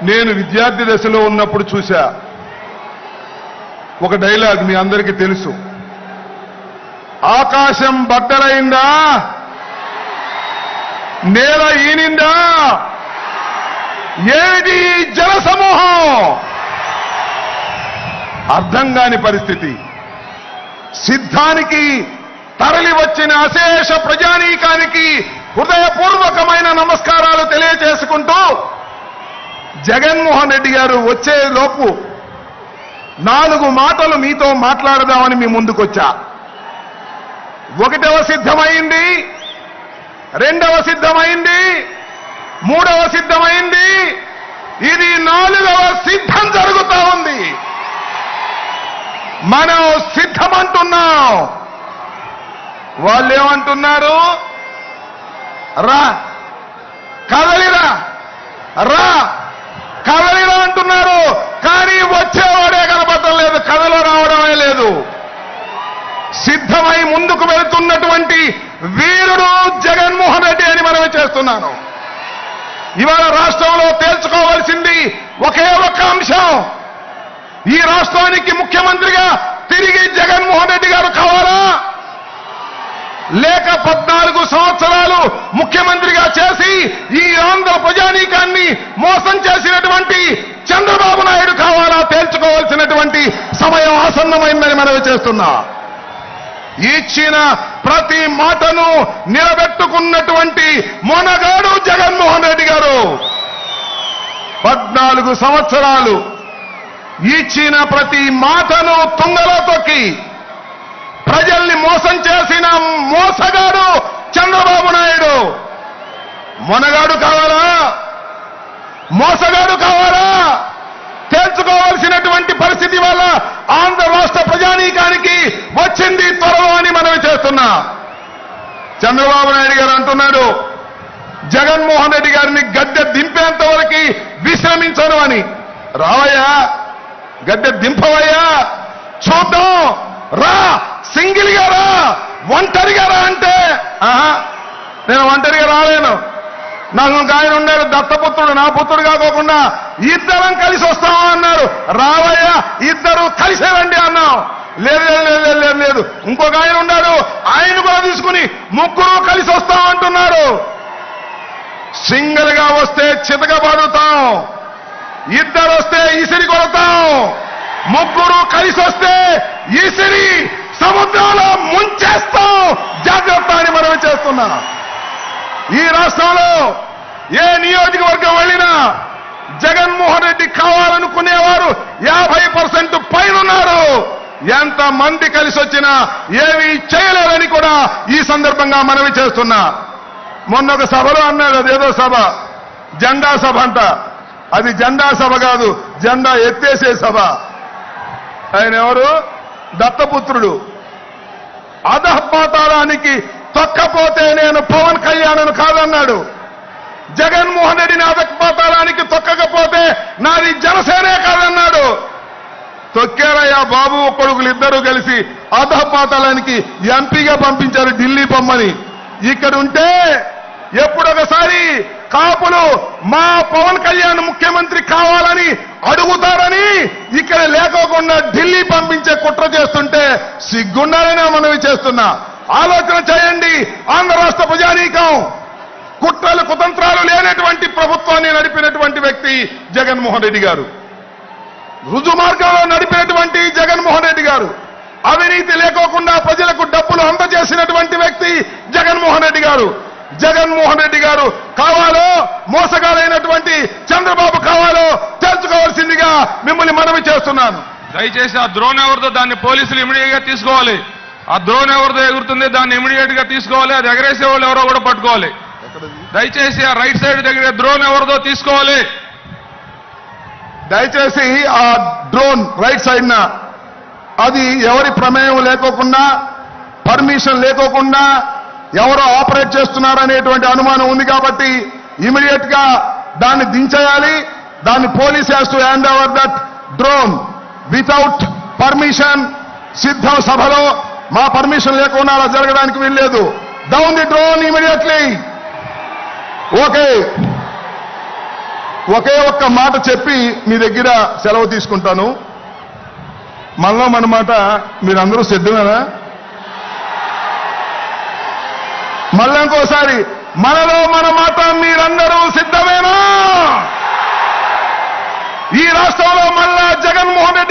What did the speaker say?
నేను విద్యార్థి దశలో ఉన్నప్పుడు చూశా ఒక డైలాగ్ మీ అందరికీ తెలుసు. ఆకాశం బద్దలైందా, నేల ఈనిందా, ఏది జనసమూహం? అర్థం కాని పరిస్థితి. సిద్ధానికి తరలి వచ్చిన అశేష ప్రజానీకానికి హృదయపూర్వకమైన నమస్కారాలు తెలియజేసుకుంటూ జగన్మోహన్ రెడ్డి గారు వచ్చే లోపు 4 మాటలు మీతో మాట్లాడదామని మీ ముందుకొచ్చా. 1వ సిద్ధమైంది, 2వ సిద్ధమైంది, 3వ సిద్ధమైంది, ఇది 4వ సిద్ధం జరుగుతా ఉంది. మనం సిద్ధమంటున్నాం. వాళ్ళు ఏమంటున్నారు? రా కదలిరా, రా కదలిరా అంటున్నారు. కానీ వచ్చేవాడే కనపడటం లేదు, కథలో రావడమే లేదు. సిద్ధమై ముందుకు వెళుతున్నటువంటి వీరుడు జగన్మోహన్ రెడ్డి అని మనమే చేస్తున్నాను. ఇవాళ రాష్ట్రంలో తేల్చుకోవాల్సింది ఒకే ఒక్క అంశం. ఈ రాష్ట్రానికి ముఖ్యమంత్రిగా తిరిగి జగన్మోహన్ రెడ్డి గారు కావాలా, లేక 14 సంవత్సరాలు ముఖ్యమంత్రిగా చేసి ఈ ఆంధ్ర ప్రజానీకాన్ని మోసం చేసినటువంటి చంద్రబాబు నాయుడు కావాలా? తేల్చుకోవాల్సినటువంటి సమయం ఆసన్నమైందని మనవి చేస్తున్నా. ఇచ్చిన ప్రతి మాటను నిలబెట్టుకున్నటువంటి మొనగాడు జగన్మోహన్ రెడ్డి గారు. 14 సంవత్సరాలు ఇచ్చిన ప్రతి మాటను తుంగలో తొక్కి ప్రజల్ని మోసం చేసిన మోసగాడు చంద్రబాబు నాయుడు. మొనగాడు కావాలా, మోసగాడు కావాలా? తేల్చుకోవాల్సినటువంటి పరిస్థితి వల్ల ఆంధ్ర రాష్ట్ర ప్రజానీకానికి వచ్చింది త్వరలో అని మనవి చేస్తున్నా. చంద్రబాబు నాయుడు గారు అంటున్నాడు జగన్మోహన్ రెడ్డి గారిని గద్దె దింపేంత వరకు విశ్రమించను అని. రావయ్యా, గద్దె దింపవయ్యా, చూద్దాం, రా, సింగిల్గా రా, ఒంటరిగా రా అంటే నేను ఒంటరిగా రాలేను. నాకు ఒక ఆయన ఉన్నాడు దత్తపుత్రుడు, నా పుత్రుడు కాకోకుండా ఇద్దరం కలిసి వస్తాం అన్నారు. రావయ్యా, ఇద్దరు కలిసే రండి అన్నాం. లేదు లేదు లేదు లేదు, ఇంకొక ఆయన ఉన్నాడు, ఆయన కూడా తీసుకుని 3 కలిసి వస్తాం అంటున్నారు. సింగిల్ గా వస్తే చితకబడుతాం, 2 వస్తే ఇసిరి కొడతాం, 3 కలిసి వస్తే ఇసిరి సముద్రంలో ముంచేస్తాం. జాగ్రత్త అని మనం చేస్తున్నా. ఈ రాష్ట్రంలో ఏ నియోజకవర్గం వెళ్ళినా జగన్మోహన్ రెడ్డి కావాలనుకునేవారు 50% పైన ఉన్నారు. ఎంత మంది కలిసి వచ్చినా ఏమీ చేయలేరని కూడా ఈ సందర్భంగా మనవి చేస్తున్నా. మొన్న ఒక సభలో అన్నాడు, అదేదో సభ, జెండా సభ అంట. అది జెండా సభ కాదు, జెండా ఎత్తేసే సభ. ఆయన ఎవరు? దత్తపుత్రుడు. అధపాతాళానికి తొక్కపోతే నేను పవన్ కళ్యాణ్ కాదన్నాడు. జగన్మోహన్ రెడ్డిని అధపాతాళానికి తొక్కకపోతే నాది జనసేనే కాదన్నాడు. తొక్కారయ్యా బాబు కొడుకులు ఇద్దరు కలిసి అధపాతాళానికి ఎంపీగా పంపించారు ఢిల్లీ పొమ్మని. ఇక్కడ ఉంటే ఎప్పుడొకసారి కాపులు మా పవన్ కళ్యాణ్ ముఖ్యమంత్రి కావాలని అడుగుతారని ఇక్కడ లేకోకుండా ఢిల్లీ పంపించే కుట్ర చేస్తుంటే సిగ్గుండాలని మనవి చేస్తున్నా. ఆలోచన చేయండి. ఆంధ్ర రాష్ట్ర ప్రజానీకం కుట్రలు కుతంత్రాలు లేనటువంటి ప్రభుత్వాన్ని నడిపినటువంటి వ్యక్తి జగన్మోహన్ రెడ్డి గారు. రుజు మార్గంలో నడిపినటువంటి జగన్మోహన్ రెడ్డి గారు. అవినీతి లేకోకుండా ప్రజలకు డబ్బులు అందజేసినటువంటి వ్యక్తి జగన్మోహన్ రెడ్డి గారు. జగన్మోహన్ రెడ్డి గారు కావాలో, మోసగారైనటువంటి చంద్రబాబు కావాలో తెలుసుకోవాల్సిందిగా మిమ్మల్ని మనవి చేస్తున్నాను. దయచేసి ఆ డ్రోన్ ఎవరితో దాన్ని పోలీసులు ఇమీడియట్ గా తీసుకోవాలి. ఆ డ్రోన్ ఎవరితో ఎగురుతుంది దాన్ని ఇమీడియట్ గా తీసుకోవాలి. అది ఎగరేసే వాళ్ళు ఎవరో కూడా పట్టుకోవాలి. దయచేసి ఆ రైట్ సైడ్ దగ్గర డ్రోన్ ఎవరితో తీసుకోవాలి. దయచేసి ఆ డ్రోన్ రైట్ సైడ్ అది ఎవరి ప్రమేయం లేకోకుండా, పర్మిషన్ లేకోకుండా ఎవరో ఆపరేట్ చేస్తున్నారనేటువంటి అనుమానం ఉంది కాబట్టి ఇమీడియట్ గా దాన్ని దించేయాలి. దాన్ని police has to hand over that drone without permission. సిద్ధం సభలో మా పర్మిషన్ లేకుండా అలా జరగడానికి వీల్లేదు. Down the drone immediately. Okay, ఒకే ఒక్క మాట చెప్పి మీ దగ్గర సెలవు తీసుకుంటాను. మనలో మన మాట మీరందరూ సిద్ధమేనా? మళ్ళీ ఇంకోసారి, మనలో మన మాట మీరందరూ సిద్ధమేనా? ఈ రాష్ట్రంలో మళ్ళా జగన్మోహన్ రెడ్డి